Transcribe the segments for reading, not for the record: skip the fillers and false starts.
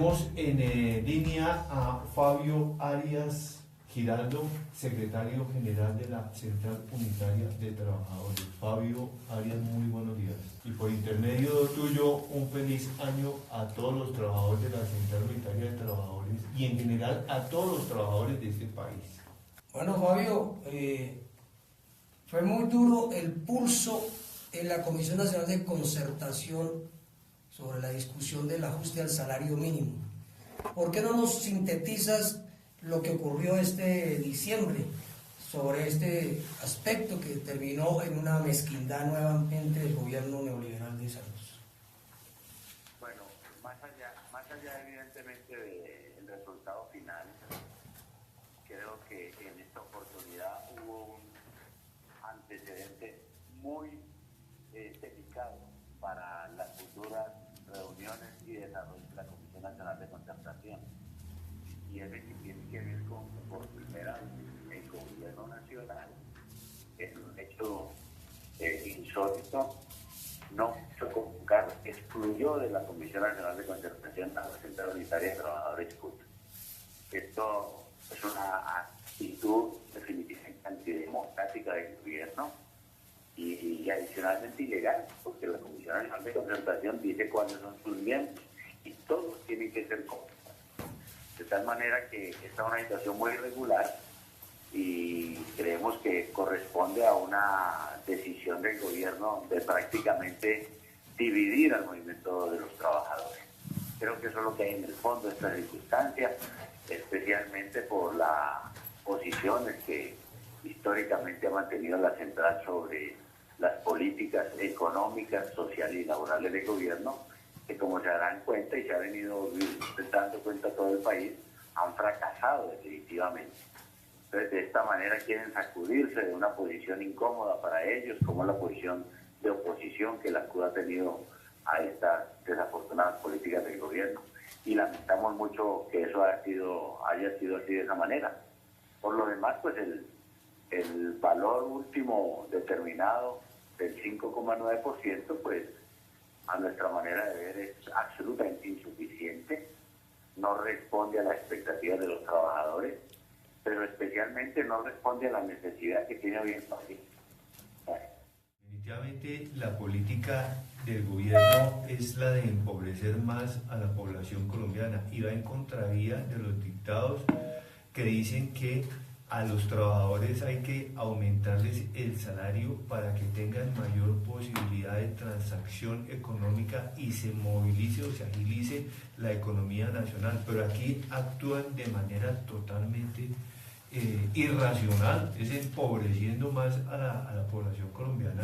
Tenemos en línea a Fabio Arias Giraldo, secretario general de la Central Unitaria de Trabajadores. Fabio Arias, muy buenos días. Y por intermedio tuyo, un feliz año a todos los trabajadores de la Central Unitaria de Trabajadores y en general a todos los trabajadores de este país. Bueno, Fabio, fue muy duro el pulso en la Comisión Nacional de Concertación sobre la discusión del ajuste al salario mínimo. ¿Por qué no nos sintetizas lo que ocurrió este diciembre sobre este aspecto que terminó en una mezquindad nuevamente del gobierno neoliberal de Santos? Bueno, más allá evidentemente del resultado final, creo que en esta oportunidad hubo un antecedente muy delicado para las futuras reuniones y desarrollo de la Comisión Nacional de Concertación. Y es que tiene que ver con que por primera vez el gobierno nacional, en un hecho insólito, no quiso convocar, excluyó de la Comisión Nacional de Concertación a la Central Unitaria de Trabajadores CUT. Esto es una actitud definitivamente antidemocrática del gobierno y adicionalmente ilegal, porque la Comisión Nacional de Concertación dice cuáles son sus miembros y todos tienen que ser cómplices. De tal manera que esta es una situación muy irregular y creemos que corresponde a una decisión del gobierno de prácticamente dividir al movimiento de los trabajadores. Creo que eso es lo que hay en el fondo de esta circunstancia, especialmente por las posiciones que históricamente ha mantenido la central sobre las políticas económicas, sociales y laborales del gobierno, que como se darán cuenta y se ha venido dando cuenta todo el país, han fracasado definitivamente. Entonces, de esta manera quieren sacudirse de una posición incómoda para ellos, como la posición de oposición que la CUT ha tenido a estas desafortunadas políticas del gobierno. Y lamentamos mucho que eso haya sido así de esa manera. Por lo demás, pues el valor último determinado del 5,9%, pues a nuestra manera de ver es absolutamente insuficiente, no responde a las expectativas de los trabajadores, pero especialmente no responde a la necesidad que tiene hoy el país. Definitivamente la política del gobierno es la de empobrecer más a la población colombiana y va en contravía de los dictados que dicen que a los trabajadores hay que aumentarles el salario para que tengan mayor posibilidad de transacción económica y se movilice o se agilice la economía nacional, pero aquí actúan de manera totalmente irracional, es empobreciendo más a la población colombiana,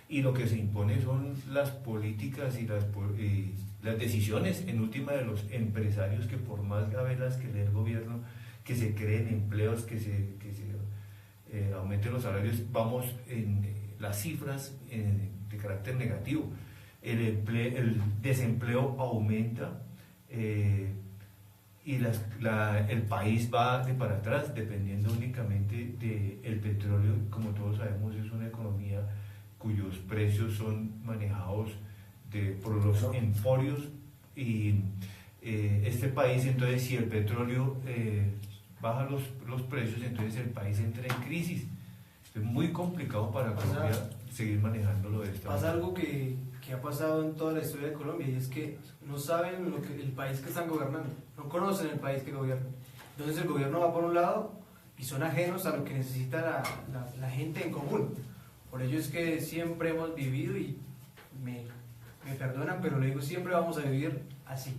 y lo que se impone son las políticas y las decisiones en última de los empresarios, que por más gabelas que dé el gobierno, que se creen empleos, que se aumenten los salarios, vamos en las cifras de carácter negativo. El desempleo aumenta y el país va de para atrás, dependiendo únicamente del petróleo. Como todos sabemos, es una economía cuyos precios son manejados por los emporios y este país, entonces, si el petróleo baja los precios, entonces el país entra en crisis. Es muy complicado para Colombia seguir manejándolo de esta manera. Pasa algo que ha pasado en toda la historia de Colombia, y es que no saben el país que están gobernando, no conocen el país que gobiernan. Entonces el gobierno va por un lado y son ajenos a lo que necesita la gente en común. Por ello es que siempre hemos vivido, y me perdonan, pero lo digo, siempre vamos a vivir así.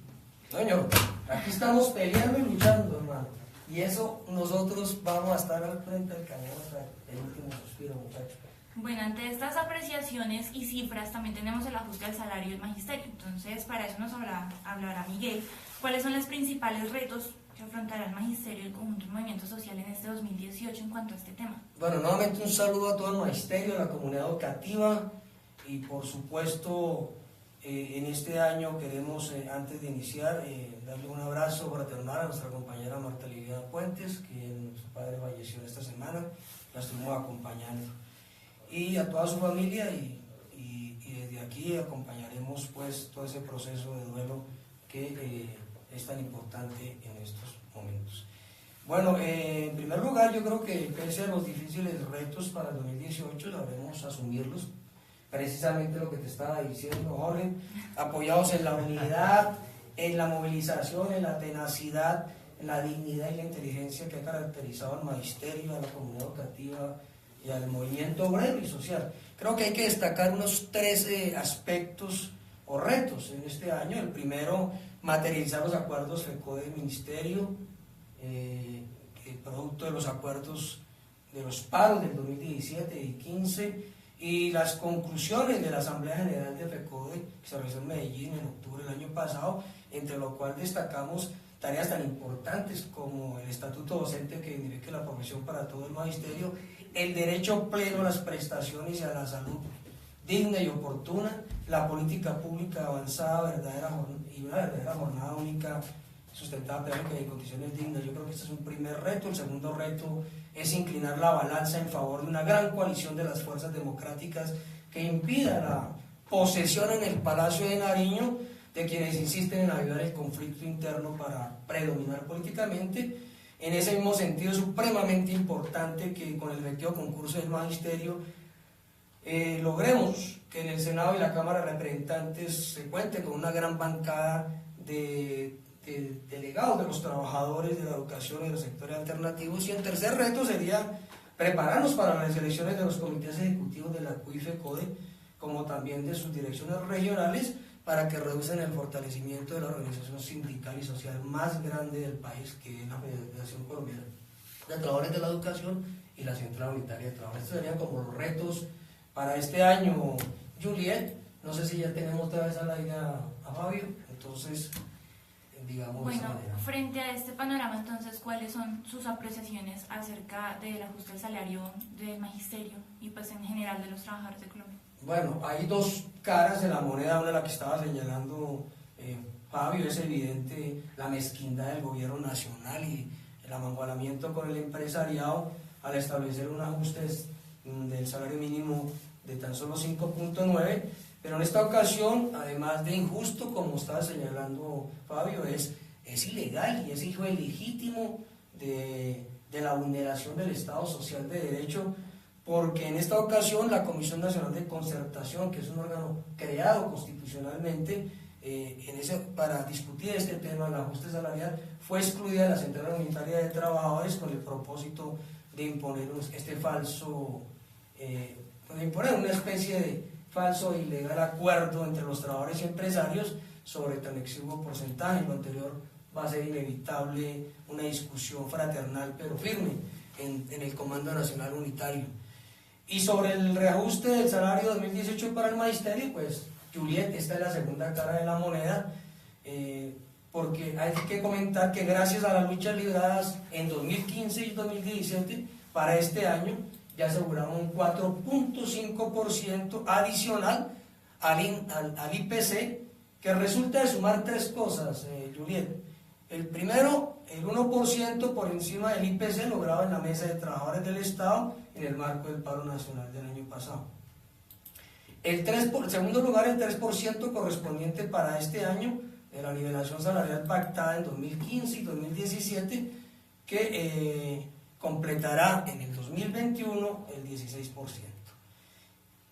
Señor, aquí estamos peleando y luchando, hermano. Y eso nosotros vamos a estar al frente del cañón hasta el último suspiro, muchachos. Bueno, ante estas apreciaciones y cifras también tenemos el ajuste al salario del magisterio. Entonces, para eso nos hablará Miguel. ¿Cuáles son los principales retos que afrontará el magisterio y el conjunto del movimiento social en este 2018 en cuanto a este tema? Bueno, nuevamente un saludo a todo el magisterio, a la comunidad educativa, y por supuesto en este año queremos, antes de iniciar, darle un abrazo fraternal a nuestra compañera Marta Liviana Puentes, que su padre falleció esta semana, la estuvimos acompañando, y a toda su familia, y desde aquí acompañaremos pues todo ese proceso de duelo que es tan importante en estos momentos. Bueno, en primer lugar, yo creo que pese a los difíciles retos para el 2018, sabremos asumirlos. Precisamente lo que te estaba diciendo, Jorge, apoyados en la unidad, en la movilización, en la tenacidad, en la dignidad y la inteligencia que ha caracterizado al magisterio, a la comunidad educativa y al movimiento obrero y social. Creo que hay que destacar unos 13 aspectos o retos en este año. El primero, materializar los acuerdos FECODE-Ministerio, producto de los acuerdos de los paros del 2017 y 15 y las conclusiones de la Asamblea General de FECODE que se realizó en Medellín en octubre del año pasado, entre lo cual destacamos tareas tan importantes como el estatuto docente que indique la profesión para todo el magisterio, el derecho pleno a las prestaciones y a la salud digna y oportuna, la política pública avanzada y una verdadera jornada única sustentada y en condiciones dignas. Yo creo que este es un primer reto. El segundo reto es inclinar la balanza en favor de una gran coalición de las fuerzas democráticas que impida la posesión en el Palacio de Nariño de quienes insisten en avivar el conflicto interno para predominar políticamente. En ese mismo sentido, es supremamente importante que con el efectivo concurso del magisterio logremos que en el Senado y la Cámara de Representantes se cuente con una gran bancada de delegados de los trabajadores de la educación y de los sectores alternativos. Y el tercer reto sería prepararnos para las elecciones de los comités ejecutivos de la CUI FECODE, como también de sus direcciones regionales, para que reduzcan el fortalecimiento de la organización sindical y social más grande del país, que es la Federación Colombiana de Trabajadores de la Educación y la Central Unitaria de Trabajo. Estos serían como los retos para este año. Juliet, no sé si ya tenemos otra vez al aire a Fabio, entonces digamos bueno, de esa manera. Frente a este panorama, entonces, ¿cuáles son sus apreciaciones acerca del ajuste al salario del magisterio y pues en general de los trabajadores de Colombia? Bueno, hay dos caras de la moneda. Una, la que estaba señalando Fabio, es evidente la mezquindad del gobierno nacional y el amangualamiento con el empresariado al establecer un ajuste del salario mínimo de tan solo 5.9, pero en esta ocasión, además de injusto, como estaba señalando Fabio, es ilegal y es hijo ilegítimo de la vulneración del Estado Social de Derecho, porque en esta ocasión la Comisión Nacional de Concertación, que es un órgano creado constitucionalmente para discutir este tema del ajuste salarial, fue excluida de la Central Unitaria de Trabajadores con el propósito de imponer imponer una especie de falso e ilegal acuerdo entre los trabajadores y empresarios sobre tan exiguo porcentaje. Lo anterior va a ser inevitable una discusión fraternal pero firme en el Comando Nacional Unitario. Y sobre el reajuste del salario 2018 para el magisterio, pues Juliet, esta es la segunda cara de la moneda, porque hay que comentar que gracias a las luchas libradas en 2015 y 2017, para este año ya aseguramos un 4.5% adicional al IPC, que resulta de sumar tres cosas, Juliet. El primero, el 1% por encima del IPC logrado en la Mesa de Trabajadores del Estado en el marco del paro nacional del año pasado. En segundo lugar, el 3% correspondiente para este año de la nivelación salarial pactada en 2015 y 2017, que completará en el 2021 el 16%.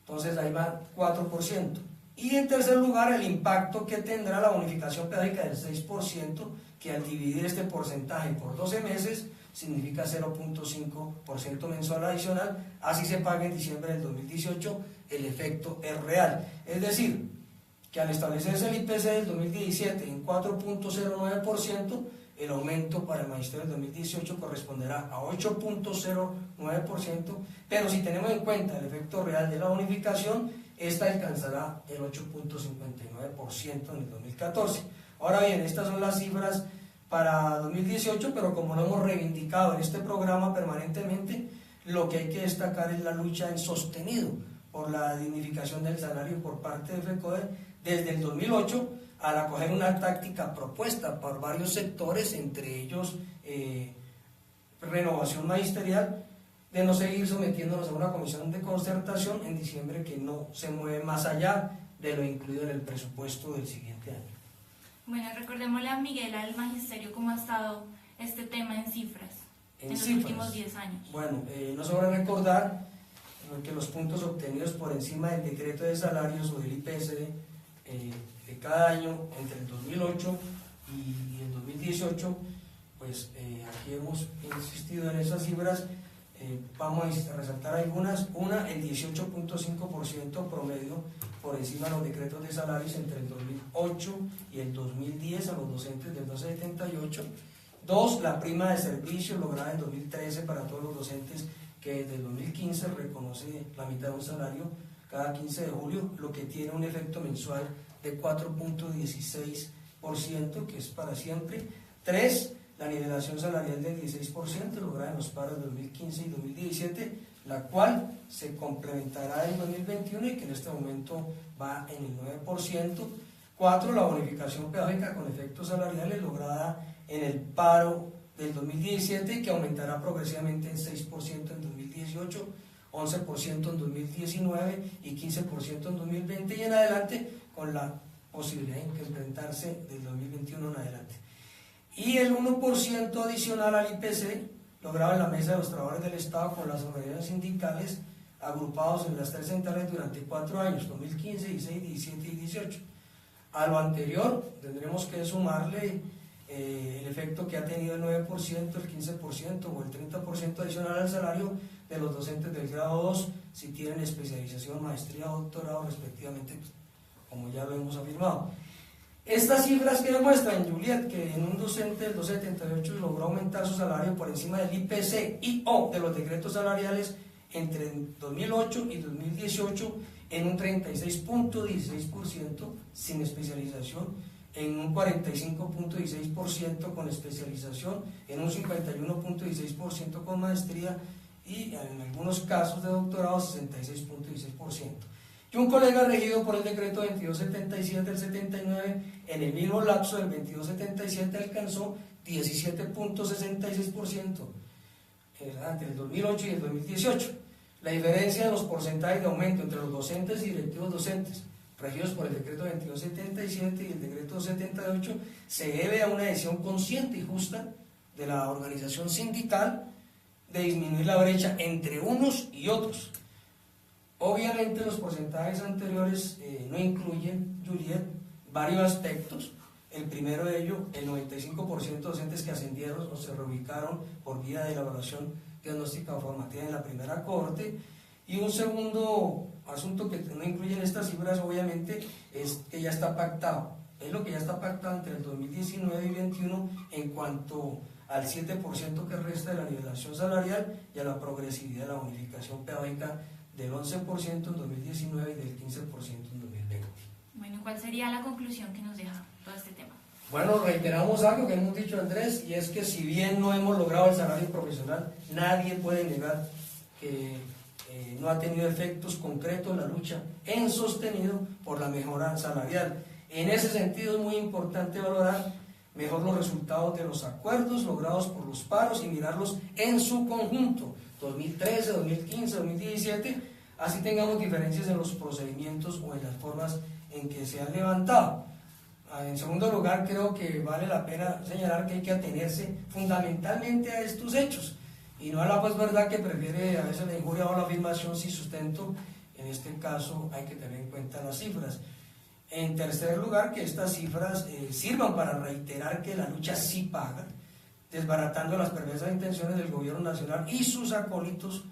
Entonces ahí va 4%. Y en tercer lugar, el impacto que tendrá la bonificación pedagógica del 6%, que al dividir este porcentaje por 12 meses significa 0.5% mensual adicional, así se paga en diciembre del 2018, el efecto es real. Es decir, que al establecerse el IPC del 2017 en 4.09%, el aumento para el magisterio del 2018 corresponderá a 8.09%, pero si tenemos en cuenta el efecto real de la bonificación, esta alcanzará el 8.59% en el 2014. Ahora bien, estas son las cifras para 2018, pero como lo hemos reivindicado en este programa permanentemente, lo que hay que destacar es la lucha en sostenido por la dignificación del salario por parte de FECODE desde el 2008, al acoger una táctica propuesta por varios sectores, entre ellos Renovación Magisterial, de no seguir sometiéndonos a una comisión de concertación en diciembre que no se mueve más allá de lo incluido en el presupuesto del siguiente año. Bueno, recordémosle a Miguel, al magisterio, cómo ha estado este tema en cifras en los cifras. últimos 10 años. Bueno, no sobra recordar que los puntos obtenidos por encima del decreto de salarios o del IPC de cada año entre el 2008 y el 2018, pues aquí hemos insistido en esas cifras. Vamos a resaltar algunas. Una, el 18.5% promedio por encima de los decretos de salarios entre el 2008 y el 2010 a los docentes del 1278. Dos, la prima de servicio lograda en 2013 para todos los docentes, que desde el 2015 reconoce la mitad de un salario cada 15 de julio, lo que tiene un efecto mensual de 4.16%, que es para siempre. Tres, la nivelación salarial del 16% lograda en los paros de 2015 y 2017, la cual se complementará en 2021 y que en este momento va en el 9%. 4. La bonificación pedagógica con efectos salariales lograda en el paro del 2017 y que aumentará progresivamente en 6% en 2018, 11% en 2019 y 15% en 2020 y en adelante, con la posibilidad de incrementarse del 2021 en adelante. Y el 1% adicional al IPC logrado en la mesa de los trabajadores del Estado con las organizaciones sindicales agrupados en las 3 centrales durante 4 años, 2015, 16, 17 y 18. A lo anterior tendremos que sumarle el efecto que ha tenido el 9%, el 15% o el 30% adicional al salario de los docentes del grado 2 si tienen especialización, maestría o doctorado respectivamente, como ya lo hemos afirmado. Estas cifras que demuestran, Juliet, que en un docente del 278 logró aumentar su salario por encima del IPC y o de los decretos salariales entre 2008 y 2018 en un 36.16% sin especialización, en un 45.16% con especialización, en un 51.16% con maestría y en algunos casos de doctorado 66.16%. Y un colega regido por el decreto 2277 del 79, en el mismo lapso del 2277 alcanzó 17.66% entre el 2008 y el 2018. La diferencia de los porcentajes de aumento entre los docentes y directivos docentes regidos por el decreto 2277 y el decreto 78 se debe a una decisión consciente y justa de la organización sindical de disminuir la brecha entre unos y otros. Obviamente los porcentajes anteriores no incluyen, Juliet, varios aspectos. El primero de ello, el 95% de docentes que ascendieron o se reubicaron por vía de la evaluación diagnóstica o formativa en la primera cohorte. Y un segundo asunto que no incluyen estas cifras, obviamente, es que ya está pactado. Es lo que ya está pactado entre el 2019 y 2021 en cuanto al 7% que resta de la nivelación salarial y a la progresividad de la bonificación pedagógica del 11% en 2019 y del 15% en 2020. Bueno, ¿cuál sería la conclusión que nos deja todo este tema? Bueno, reiteramos algo que hemos dicho, Andrés, y es que si bien no hemos logrado el salario profesional, nadie puede negar que no ha tenido efectos concretos la lucha en sostenido por la mejora salarial. En ese sentido es muy importante valorar mejor los resultados de los acuerdos logrados por los paros y mirarlos en su conjunto, 2013, 2015, 2017, así tengamos diferencias en los procedimientos o en las formas en que se han levantado. En segundo lugar, creo que vale la pena señalar que hay que atenerse fundamentalmente a estos hechos y no a la verdad que prefiere a veces la injuria o la afirmación sin sustento. En este caso hay que tener en cuenta las cifras. En tercer lugar, que estas cifras sirvan para reiterar que la lucha sí paga, desbaratando las perversas intenciones del gobierno nacional y sus acólitos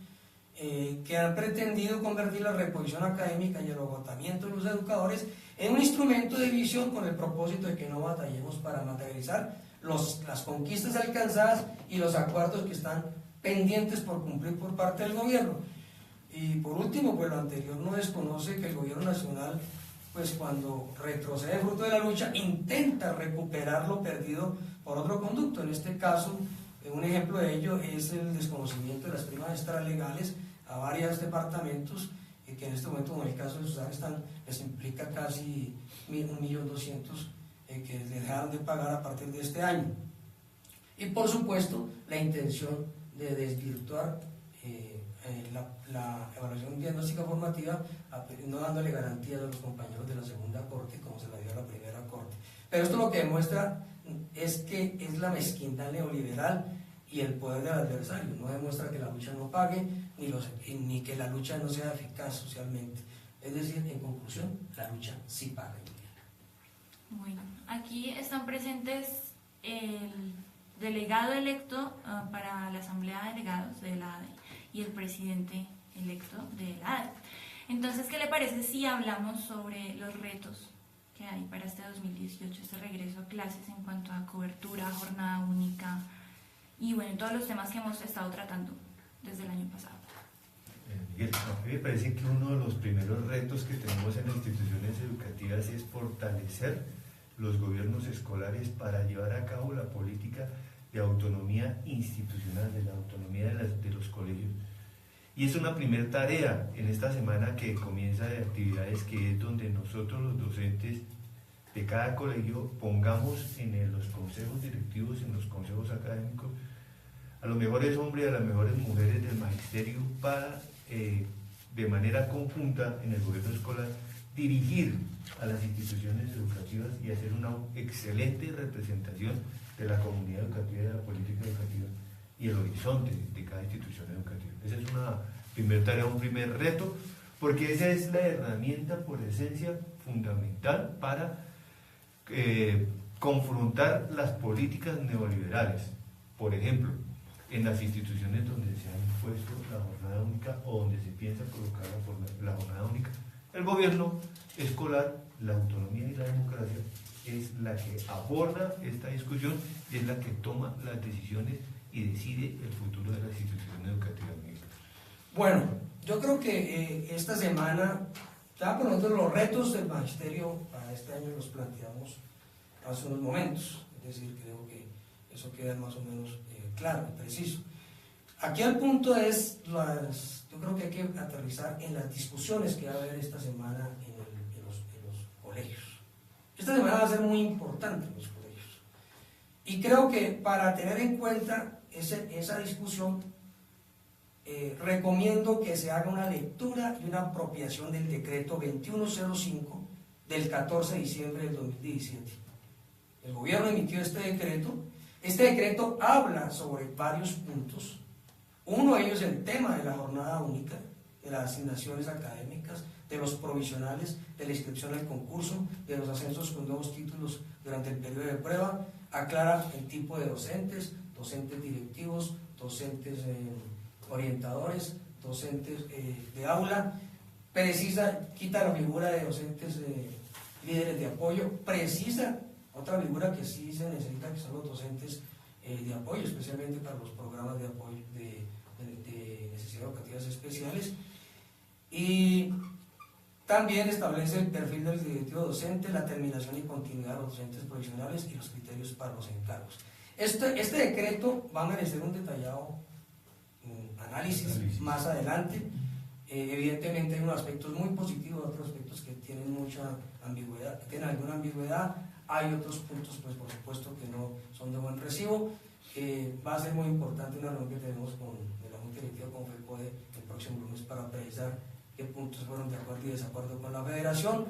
que han pretendido convertir la reposición académica y el agotamiento de los educadores en un instrumento de división con el propósito de que no batallemos para materializar las conquistas alcanzadas y los acuerdos que están pendientes por cumplir por parte del gobierno. Y por último, pues lo anterior no desconoce que el gobierno nacional, pues cuando retrocede fruto de la lucha, intenta recuperar lo perdido por otro conducto. En este caso, un ejemplo de ello es el desconocimiento de las primas extralegales a varios departamentos, que en este momento, en el caso de Susana, les implica casi 1.200.000 que les dejaron de pagar a partir de este año. Y por supuesto, la intención de desvirtuar la evaluación diagnóstica formativa, no dándole garantías a los compañeros de la segunda corte como se la dio a la primera corte. Pero esto lo que demuestra es que es la mezquindad neoliberal y el poder del adversario. No demuestra que la lucha no pague, ni que la lucha no sea eficaz socialmente. Es decir, en conclusión, la lucha sí paga. Bueno, aquí están presentes el delegado electo para la Asamblea de Delegados de la ADE y el presidente electo de la ADE. Entonces, ¿qué le parece si hablamos sobre los retos que hay para este 2018, este regreso a clases en cuanto a cobertura, jornada única y bueno, todos los temas que hemos estado tratando desde el año pasado? Miguel, a mí me parece que uno de los primeros retos que tenemos en las instituciones educativas es fortalecer los gobiernos escolares para llevar a cabo la política de autonomía institucional, de la autonomía de los colegios. Y es una primera tarea en esta semana que comienza de actividades, que es donde nosotros los docentes de cada colegio pongamos en los consejos directivos, en los consejos académicos, a los mejores hombres y a las mejores mujeres del magisterio para, de manera conjunta en el gobierno escolar, dirigir a las instituciones educativas y hacer una excelente representación de la comunidad educativa y de la política educativa y el horizonte de cada institución educativa. Esa es una primera tarea, un primer reto, porque esa es la herramienta por esencia fundamental para confrontar las políticas neoliberales. Por ejemplo, en las instituciones donde se ha impuesto la jornada única o donde se piensa colocar la jornada única, el gobierno escolar, la autonomía y la democracia es la que aborda esta discusión y es la que toma las decisiones y decide el futuro de la institución educativa. Bueno, yo creo que esta semana, ya por nosotros los retos del magisterio para este año los planteamos hace unos momentos, es decir, creo que eso queda más o menos claro y preciso. Aquí el punto es, yo creo que hay que aterrizar en las discusiones que va a haber esta semana en los colegios. Esta semana va a ser muy importante en los colegios. Y creo que para tener en cuenta esa discusión, recomiendo que se haga una lectura y una apropiación del decreto 2105 del 14 de diciembre del 2017. El gobierno emitió este decreto. Este decreto habla sobre varios puntos. Uno de ellos es el tema de la jornada única, de las asignaciones académicas, de los provisionales, de la inscripción al concurso, de los ascensos con nuevos títulos durante el periodo de prueba. Aclara el tipo de docentes, docentes directivos, docentes orientadores, docentes de aula, precisa, quita la figura de docentes líderes de apoyo, precisa otra figura que sí se necesita, que son los docentes de apoyo, especialmente para los programas de apoyo de necesidades educativas especiales, y también establece el perfil del directivo docente, la terminación y continuidad de los docentes profesionales y los criterios para los encargos. Este decreto va a merecer un detallado análisis más adelante. Evidentemente hay unos aspectos muy positivos, otros aspectos que tienen mucha ambigüedad, tienen alguna ambigüedad, hay otros puntos, pues por supuesto, que no son de buen recibo. Va a ser muy importante una reunión que tenemos de la Junta Directiva con FECODE el próximo lunes para precisar qué puntos fueron de acuerdo y desacuerdo con la federación,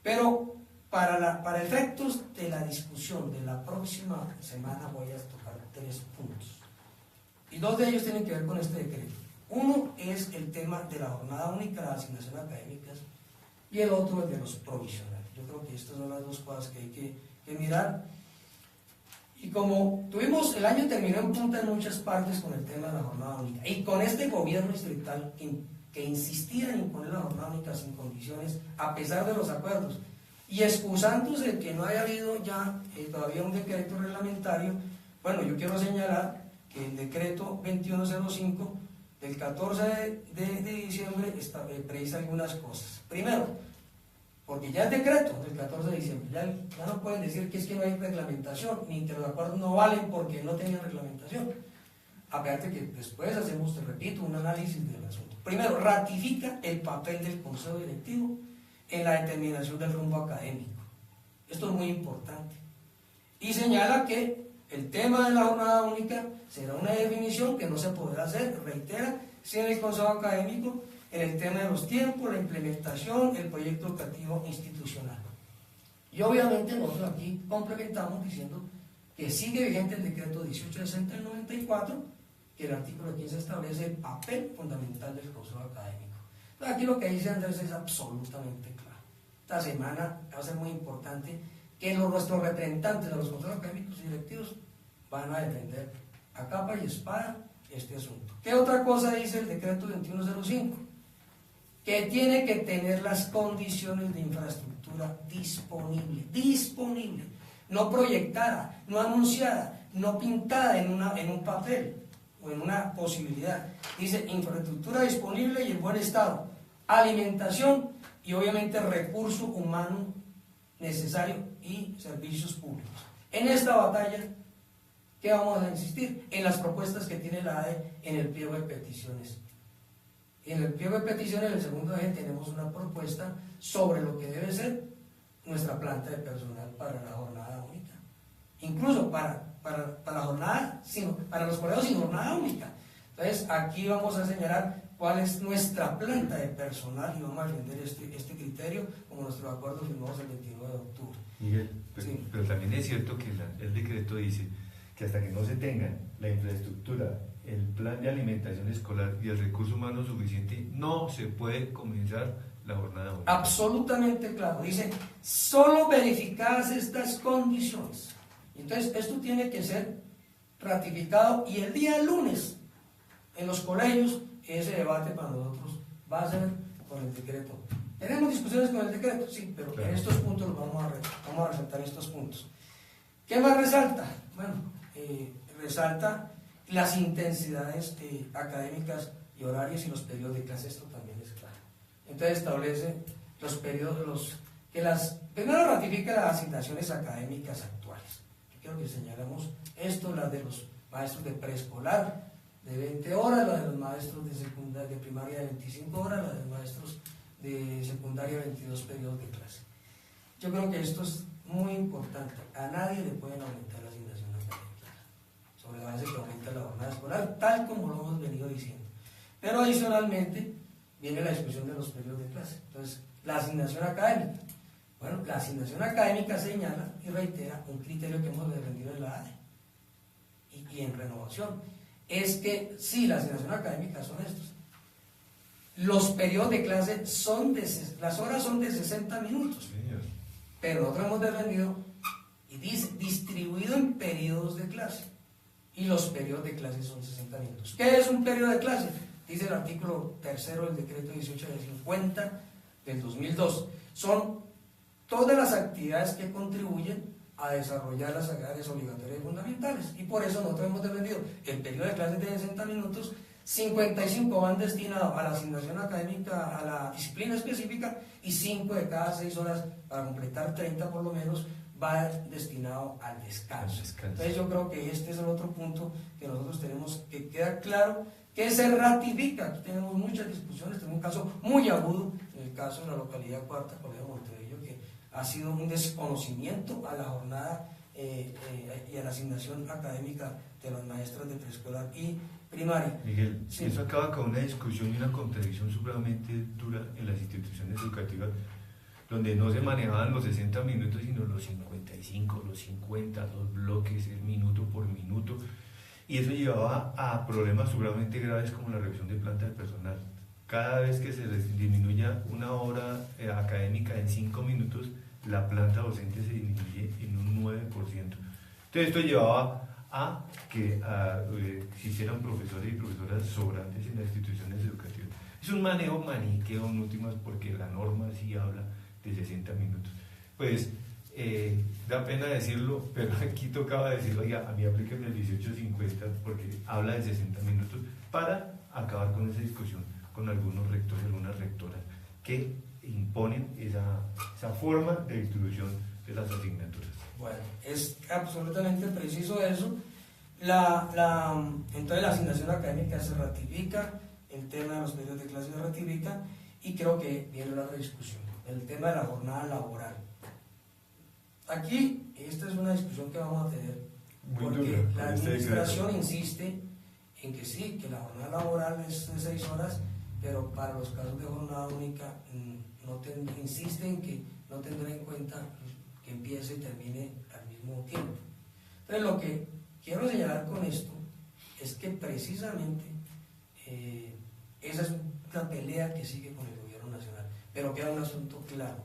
pero para efectos de la discusión de la próxima semana voy a tocar 3 puntos, y 2 de ellos tienen que ver con este decreto. Uno es el tema de la jornada única, las asignaciones académicas, y el otro es de los provisionales. Yo creo que estas son las 2 cosas que hay que mirar. Y como tuvimos, el año terminó en punta en muchas partes con el tema de la jornada única, y con este gobierno distrital que insistía en imponer la jornada única sin condiciones, a pesar de los acuerdos, y excusándose de que no haya habido ya todavía un decreto reglamentario. Bueno, yo quiero señalar que el decreto 2105 del 14 de diciembre precisa algunas cosas. Primero, porque ya el decreto del 14 de diciembre, ya no pueden decir que es que no hay reglamentación, ni que los acuerdos no valen porque no tenían reglamentación. Aparte que después hacemos, te repito, un análisis del asunto. Primero, ratifica el papel del Consejo Directivo en la determinación del rumbo académico. Esto es muy importante. Y señala que el tema de la jornada única será una definición que no se podrá hacer, reitera, sin el Consejo Académico, en el tema de los tiempos, la implementación, el proyecto educativo institucional. Y obviamente nosotros aquí complementamos diciendo que sigue vigente el decreto 1860 del 94, que el artículo 15 establece el papel fundamental del consejo académico. Entonces aquí lo que dice Andrés es absolutamente claro. Esta semana va a ser muy importante que nuestros representantes de los consejos académicos y directivos van a defender a capa y espada este asunto. ¿Qué otra cosa dice el decreto 2105? Que tiene que tener las condiciones de infraestructura disponible, no proyectada, no anunciada, no pintada en un papel o en una posibilidad. Dice infraestructura disponible y en buen estado, alimentación y obviamente recurso humano necesario y servicios públicos. En esta batalla, ¿qué vamos a insistir? En las propuestas que tiene la ADE en el pliego de peticiones. En el pliego de peticiones, en el segundo eje, tenemos una propuesta sobre lo que debe ser nuestra planta de personal para la jornada única. Incluso para la jornada, para los colegios sin jornada única. Entonces, aquí vamos a señalar cuál es nuestra planta de personal y vamos a defender este criterio como nuestro acuerdo firmamos el 29 de octubre. Miguel, Sí. pero también es cierto que el decreto dice que hasta que no se tengan la infraestructura, el plan de alimentación escolar y el recurso humano suficiente, no se puede comenzar la jornada única. Absolutamente claro. Dice, solo verificadas estas condiciones. Entonces, esto tiene que ser ratificado y el día lunes en los colegios ese debate para nosotros va a ser con el decreto. ¿Tenemos discusiones con el decreto? Sí, pero claro. En estos puntos los vamos a resaltar estos puntos. ¿Qué más resalta? Bueno, resalta las intensidades académicas y horarias y los periodos de clase, esto también es claro. Entonces establece los periodos, primero ratifica las asignaciones académicas actuales. Yo quiero que señalemos esto, las de los maestros de preescolar de 20 horas, las de los maestros de secundaria, de primaria de 25 horas, las de los maestros de secundaria 22 periodos de clase. Yo creo que esto es muy importante. A nadie le pueden aumentar la asignación académica sobre la base que aumenta la jornada escolar, tal como lo hemos venido diciendo. Pero adicionalmente viene la discusión de los periodos de clase. Entonces, la asignación académica. Bueno, la asignación académica señala y reitera un criterio que hemos defendido en la ADE y en renovación. Es que sí, la asignación académica son estos. Los periodos de clase las horas son de 60 minutos. Señor. Pero nosotros hemos defendido y dice distribuido en periodos de clase. Y los periodos de clase son 60 minutos. ¿Qué es un periodo de clase? Dice el artículo 3 del decreto 1850 del 2002. Son todas las actividades que contribuyen a desarrollar las áreas obligatorias y fundamentales. Y por eso nosotros hemos defendido el periodo de clases de 60 minutos, 55 van destinados a la asignación académica, a la disciplina específica, y 5 de cada 6 horas, para completar 30 por lo menos, va destinado al descanso. Entonces yo creo que este es el otro punto que nosotros tenemos que quedar claro, que se ratifica. Aquí tenemos muchas discusiones, tenemos un caso muy agudo, en el caso de la localidad Cuarta, Colegio Montevideo, que ha sido un desconocimiento a la jornada y a la asignación académica de las maestras de preescolar y primaria. Miguel, Sí. eso acaba con una discusión y una contradicción supremamente dura en las instituciones educativas, donde no se manejaban los 60 minutos, sino los 55, los 50, los bloques, el minuto por minuto, y eso llevaba a problemas supremamente graves como la reducción de planta de personal. Cada vez que se disminuya una hora académica en 5 minutos, la planta docente se disminuye en un 9%. Entonces esto llevaba a que existieran profesores y profesoras sobrantes en las instituciones educativas. Es un manejo maniqueo en últimas, porque la norma sí habla de 60 minutos. Pues da pena decirlo, pero aquí tocaba decir, oiga, a mí aplíquenme el 1850 porque habla de 60 minutos, para acabar con esa discusión con algunos rectores, algunas rectoras que imponen esa forma de distribución de las asignaturas. Bueno, es absolutamente preciso eso. Entonces la asignación académica se ratifica, el tema de los periodos de clase se ratifica, y creo que viene la rediscusión, el tema de la jornada laboral. Aquí, esta es una discusión que vamos a tener, Muy porque dura, la con este administración decreto. insiste en que sí, que la jornada laboral es de 6 horas, pero para los casos de jornada única insiste en que no tendrá en cuenta que empiece y termine al mismo tiempo. Entonces, lo que quiero señalar con esto es que precisamente esa es una pelea que sigue con el gobierno nacional, pero queda un asunto claro,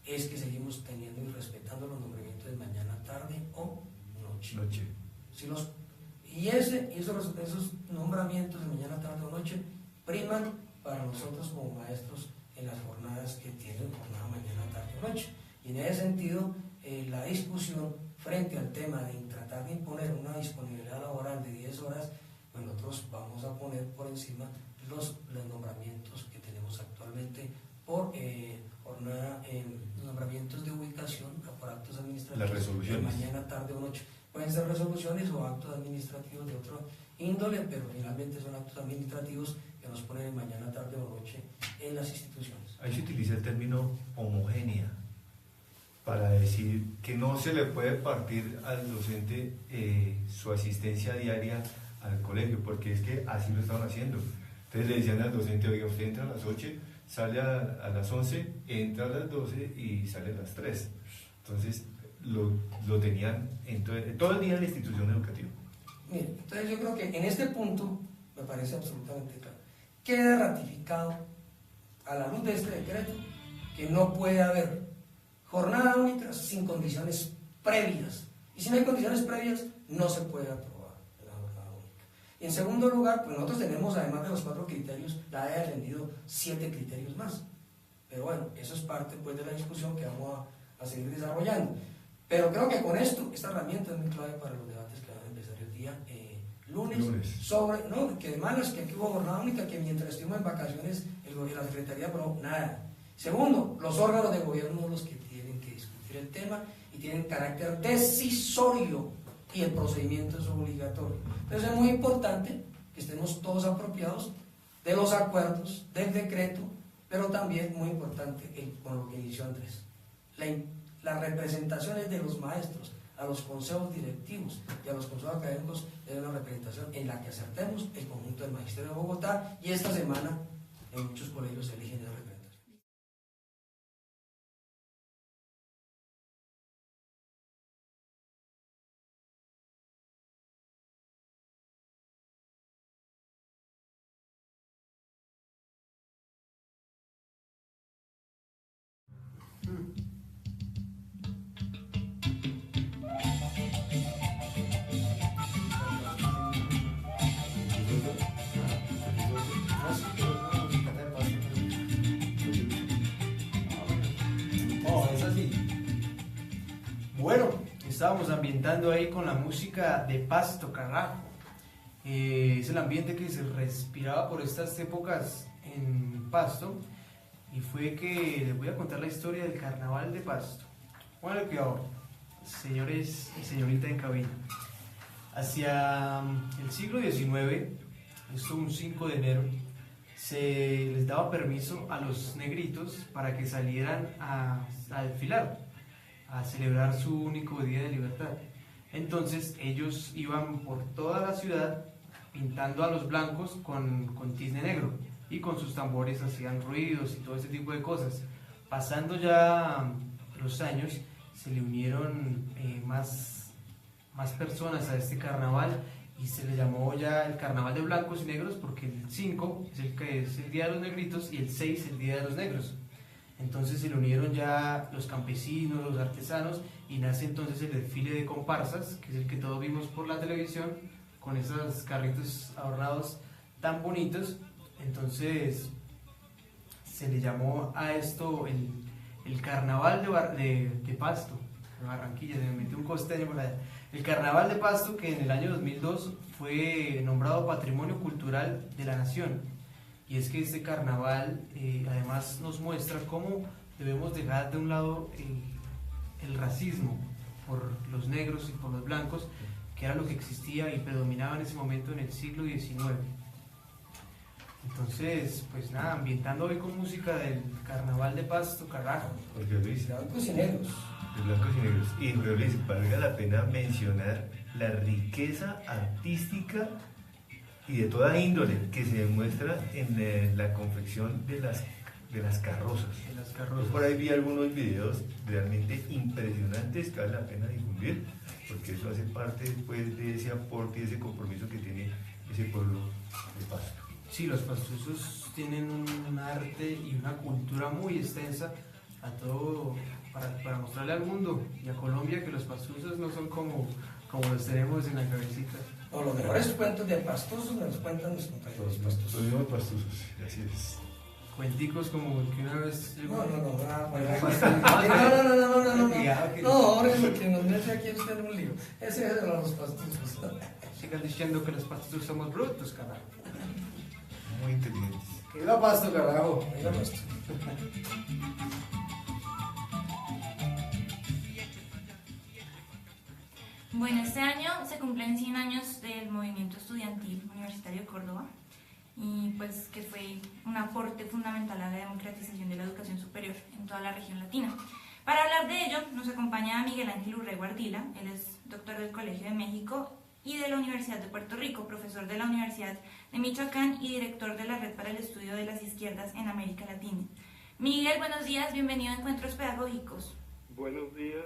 es que seguimos teniendo y respetando los nombramientos de mañana, tarde o noche. Esos nombramientos de mañana, tarde o noche priman para nosotros como maestros en las jornadas que tienen jornada mañana, tarde o noche. Y en ese sentido, la discusión frente al tema de tratar de imponer una disponibilidad laboral de 10 horas, pues nosotros vamos a poner por encima los nombramientos que tenemos actualmente por jornada, nombramientos de ubicación por actos administrativos. Las resoluciones. De mañana, tarde o noche. Pueden ser resoluciones o actos administrativos de otro índole, pero finalmente son actos administrativos que nos ponen mañana, tarde o noche en las instituciones. Ahí se utiliza el término homogénea para decir que no se le puede partir al docente su asistencia diaria al colegio, porque es que así lo estaban haciendo. Entonces le decían al docente, oiga, usted entra a las 8, sale a las 11, entra a las 12 y sale a las 3. Entonces lo tenían todo el día en la institución educativa. Mire, entonces yo creo que en este punto me parece absolutamente claro. Queda ratificado a la luz de este decreto que no puede haber jornada única sin condiciones previas. Y si no hay condiciones previas, no se puede aprobar la jornada única. Y en segundo lugar, pues nosotros tenemos, además de los 4 criterios, la AE ha defendido 7 criterios más. Pero bueno, eso es parte pues de la discusión que vamos a seguir desarrollando. Pero creo que con esto, esta herramienta es muy clave para los debates que van a empezar el día lunes. Sobre, no, que de malas que aquí hubo jornada única, que mientras estuvimos en vacaciones la Secretaría aprobó nada. Segundo, los órganos de gobierno son los que tienen que discutir el tema y tienen carácter decisorio y el procedimiento es obligatorio. Entonces es muy importante que estemos todos apropiados de los acuerdos, del decreto, pero también muy importante con lo que inició Andrés, las representaciones de los maestros a los consejos directivos y a los consejos académicos es una representación en la que acertemos el conjunto del Magisterio de Bogotá, y esta semana en muchos colegios se eligen esa representación. Bueno, estábamos ambientando ahí con la música de Pasto, carajo. Es el ambiente que se respiraba por estas épocas en Pasto, y fue que les voy a contar la historia del carnaval de Pasto. Bueno, que ahora, señores y señorita en cabina, hacia el siglo XIX, esto un 5 de enero, se les daba permiso a los negritos para que salieran a desfilar, a celebrar su único día de libertad. Entonces ellos iban por toda la ciudad pintando a los blancos con tizne negro, y con sus tambores hacían ruidos y todo ese tipo de cosas. Pasando ya los años, se le unieron más personas a este carnaval, y se le llamó ya el carnaval de blancos y negros, porque el 5 es el día de los negritos y el 6 el día de los negros. Entonces se le unieron ya los campesinos, los artesanos, y nace entonces el desfile de comparsas, que es el que todos vimos por la televisión, con esos carritos adornados tan bonitos. Entonces se le llamó a esto el carnaval de Pasto, de Barranquilla, se me metió un costeño por allá. El carnaval de Pasto, que en el año 2002 fue nombrado Patrimonio Cultural de la Nación. Y es que este carnaval además nos muestra cómo debemos dejar de un lado el racismo por los negros y por los blancos, que era lo que existía y predominaba en ese momento en el siglo XIX. Entonces, pues nada, ambientando hoy con música del carnaval de Pasto, carajo. Porque Luis, Blancos y negros. de blancos y negros. Y Jorge Luis, valga la pena mencionar la riqueza artística y de toda índole que se demuestra en la confección de las de las carrozas. En las Yo carrozas. por ahí vi algunos videos realmente impresionantes que vale la pena difundir, porque eso hace parte pues, de ese aporte y ese compromiso que tiene ese pueblo de Pasto. Sí, los pastusos tienen un arte y una cultura muy extensa a todo, para mostrarle al mundo y a Colombia que los pastusos no son como los tenemos en la cabecita. No, los mejores cuentos de pastosos nos cuentan los compañeros pastosos. Los mismos pastusos, así es. Cuenticos como el que una vez... No, Jorge, porque nos mete aquí usted en un lío. Ese es de los pastosos. Sigan diciendo que los pastusos somos brutos, carajo. Muy inteligentes. ¿Qué da pasto, carajo? Oiga, pasto. Bueno, este año se cumplen 100 años del movimiento estudiantil universitario de Córdoba y pues que fue un aporte fundamental a la democratización de la educación superior en toda la región latina. Para hablar de ello nos acompaña Miguel Ángel Urrego Ardila, él es doctor del Colegio de México y de la Universidad de Puerto Rico, profesor de la Universidad de Michoacán y director de la Red para el Estudio de las Izquierdas en América Latina. Miguel, buenos días, bienvenido a Encuentros Pedagógicos. Buenos días,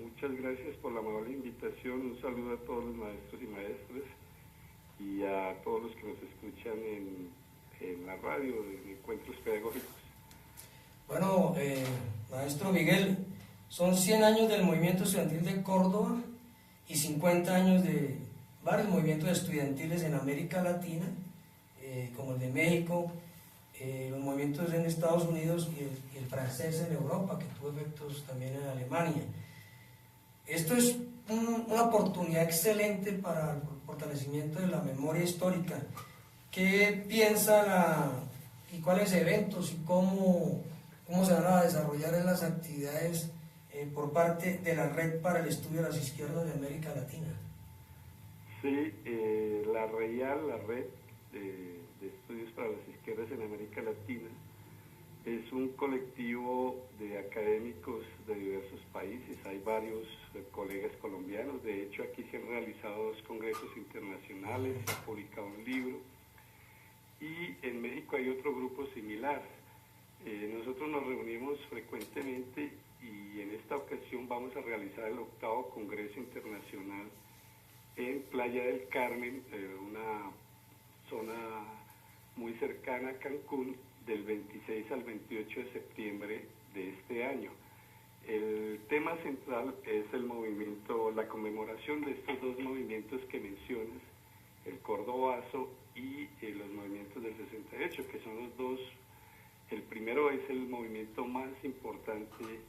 muchas gracias por la amable invitación. Un saludo a todos los maestros y maestras y a todos los que nos escuchan en la radio, en Encuentros Pedagógicos. Bueno, maestro Miguel, son 100 años del movimiento estudiantil de Córdoba y 50 años de varios movimientos estudiantiles en América Latina, como el de México, los movimientos en Estados Unidos y el francés en Europa, que tuvo efectos también en Alemania. Esto es una oportunidad excelente para el fortalecimiento de la memoria histórica. ¿Qué piensa y cuáles eventos y cómo se van a desarrollar en las actividades por parte de la Red para el Estudio de las Izquierdas de América Latina? Sí, la Red de Estudios para las Izquierdas en América Latina, es un colectivo de académicos de diversos países. Hay varios colegas colombianos, de hecho aquí se han realizado 2 congresos internacionales, se ha publicado un libro, y en México hay otro grupo similar. Nosotros nos reunimos frecuentemente y en esta ocasión vamos a realizar el 8º Congreso Internacional en Playa del Carmen, una zona muy cercana a Cancún, del 26 al 28 de septiembre de este año. El tema central es el movimiento, la conmemoración de estos 2 movimientos que mencionas, el cordobazo y los movimientos del 68, que son los 2. El primero es el movimiento más importante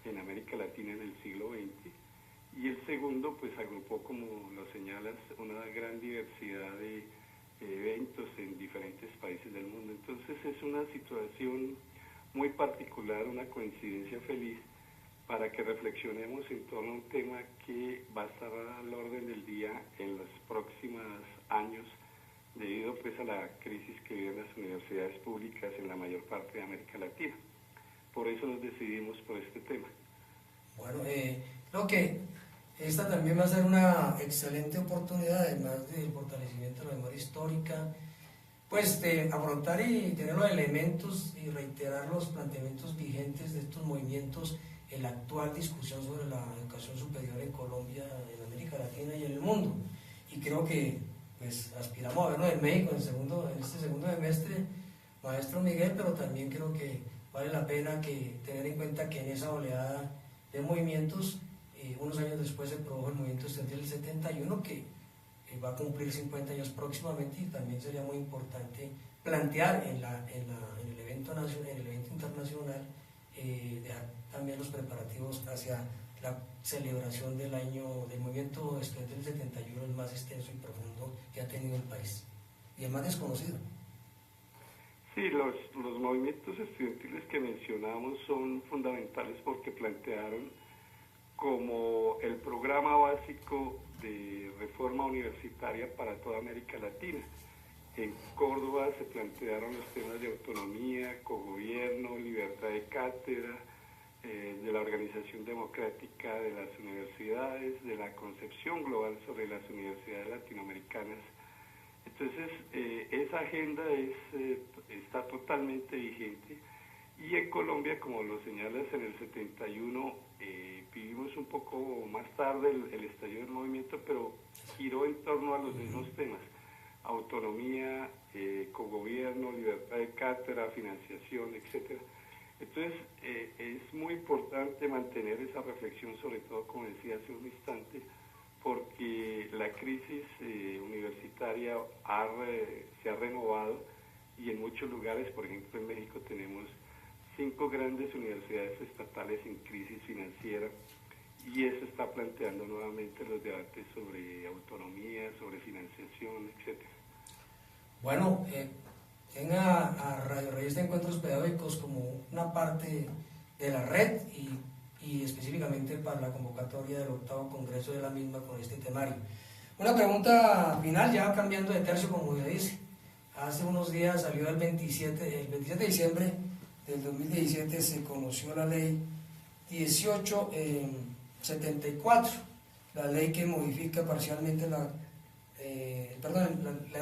en América Latina en el siglo XX, y el segundo pues agrupó, como lo señalas, una gran diversidad de eventos en diferentes países del mundo. Entonces es una situación muy particular, una coincidencia feliz para que reflexionemos en torno a un tema que va a estar al orden del día en los próximos años, debido pues a la crisis que viven las universidades públicas en la mayor parte de América Latina. Por eso nos decidimos por este tema. Bueno, creo que esta también va a ser una excelente oportunidad, además del fortalecimiento de la memoria histórica, pues de afrontar y tener los elementos y reiterar los planteamientos vigentes de estos movimientos en la actual discusión sobre la educación superior en Colombia, en América Latina y en el mundo. Y creo que pues aspiramos a vernos en México en este segundo semestre, maestro Miguel, pero también creo que vale la pena tener en cuenta que en esa oleada de movimientos, unos años después se produjo el movimiento estudiantil del 71, que va a cumplir 50 años próximamente, y también sería muy importante plantear en el evento nacional, en el evento internacional, dejar también los preparativos hacia la celebración del movimiento estudiantil del 71, el más extenso y profundo que ha tenido el país, y el más desconocido. Sí, los movimientos estudiantiles que mencionamos son fundamentales porque plantearon como el programa básico de reforma universitaria para toda América Latina. En Córdoba se plantearon los temas de autonomía, cogobierno, libertad de cátedra, de la organización democrática de las universidades, de la concepción global sobre las universidades latinoamericanas. Entonces, esa agenda está totalmente vigente. Y en Colombia, como lo señalas, en el 71 vivimos un poco más tarde el estallido del movimiento, pero giró en torno a los mismos temas: autonomía, cogobierno, libertad de cátedra, financiación, etcétera. Entonces, es muy importante mantener esa reflexión, sobre todo, como decía hace un instante, porque la crisis universitaria se ha renovado, y en muchos lugares, por ejemplo en México, tenemos 5 grandes universidades estatales en crisis financiera, y eso está planteando nuevamente los debates sobre autonomía, sobre financiación, etcétera. Bueno, tenga a Radio Revista Encuentros Pedagógicos como una parte de la red y específicamente para la convocatoria del 8º Congreso de la misma con este temario. Una pregunta final, ya cambiando de tercio, como ya dice. Hace unos días salió el 27 de diciembre del 2017, se conoció la ley 1874, la ley que modifica parcialmente la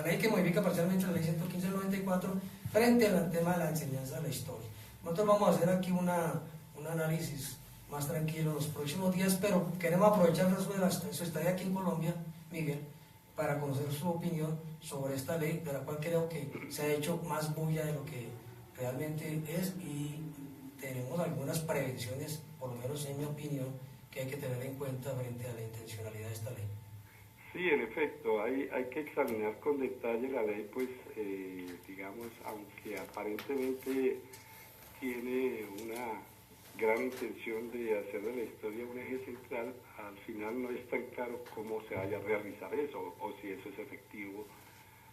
ley que modifica parcialmente la ley 115 del 94 frente al tema de la enseñanza de la historia. Nosotros vamos a hacer aquí un análisis más tranquilo en los próximos días, pero queremos aprovechar su estadía aquí en Colombia, Miguel, para conocer su opinión sobre esta ley, de la cual creo que se ha hecho más bulla de lo que realmente es, y tenemos algunas prevenciones, por lo menos en mi opinión, que hay que tener en cuenta frente a la intencionalidad de esta ley. Sí, en efecto, hay que examinar con detalle la ley, pues, digamos, aunque aparentemente tiene una gran intención de hacer de la historia un eje central, al final no es tan claro cómo se vaya a realizar eso, o si eso es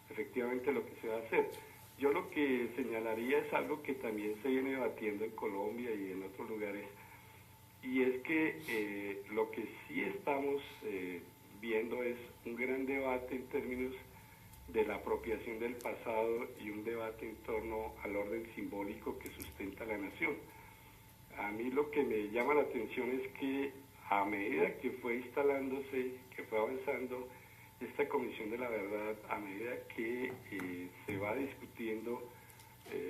efectivamente lo que se va a hacer. Yo lo que señalaría es algo que también se viene debatiendo en Colombia y en otros lugares, y es que lo que sí estamos viendo es un gran debate en términos de la apropiación del pasado, y un debate en torno al orden simbólico que sustenta la nación. A mí lo que me llama la atención es que a medida que fue instalándose, que fue avanzando esta Comisión de la Verdad, a medida que se va discutiendo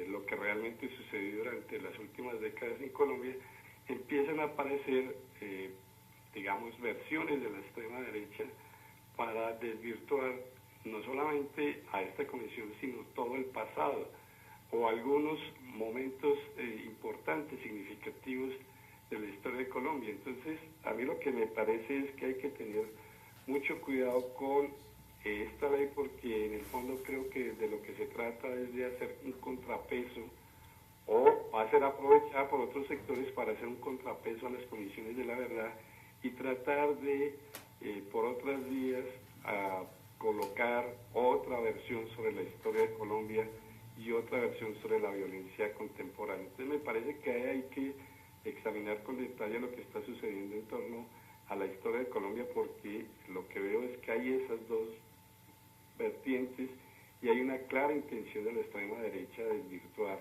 lo que realmente sucedió durante las últimas décadas en Colombia, empiezan a aparecer, digamos, versiones de la extrema derecha para desvirtuar no solamente a esta comisión, sino todo el pasado, o algunos momentos importantes, significativos de la historia de Colombia. Entonces, a mí lo que me parece es que hay que tener mucho cuidado con esta ley, porque en el fondo creo que de lo que se trata es de hacer un contrapeso, o va a ser aprovechada por otros sectores para hacer un contrapeso a las comisiones de la verdad, y tratar de, por otras vías, a colocar otra versión sobre la historia de Colombia y otra versión sobre la violencia contemporánea. Entonces me parece que hay que examinar con detalle lo que está sucediendo en torno a la historia de Colombia, porque lo que veo es que hay esas dos vertientes, y hay una clara intención de la extrema derecha de desvirtuar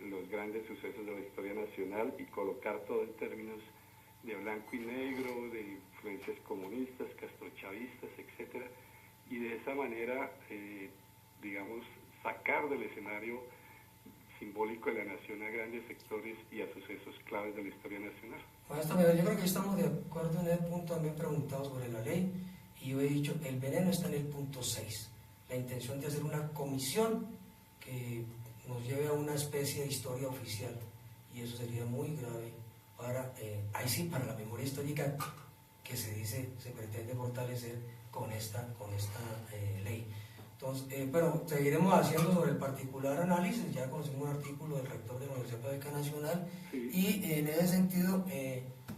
los grandes sucesos de la historia nacional y colocar todo en términos de blanco y negro, de influencias comunistas, castrochavistas, etcétera, y de esa manera, digamos, sacar del escenario simbólico de la nación a grandes sectores y a sucesos claves de la historia nacional. Maestro, yo creo que estamos de acuerdo en el punto. Me han preguntado sobre la ley y yo he dicho, el veneno está en el punto 6, la intención de hacer una comisión que nos lleve a una especie de historia oficial, y eso sería muy grave para, ahí sí, para la memoria histórica que se dice, se pretende fortalecer con esta ley. Entonces, pero seguiremos haciendo sobre el particular análisis. Ya conocimos un artículo del rector de la Universidad Pedagógica Nacional, Sí. Y en ese sentido,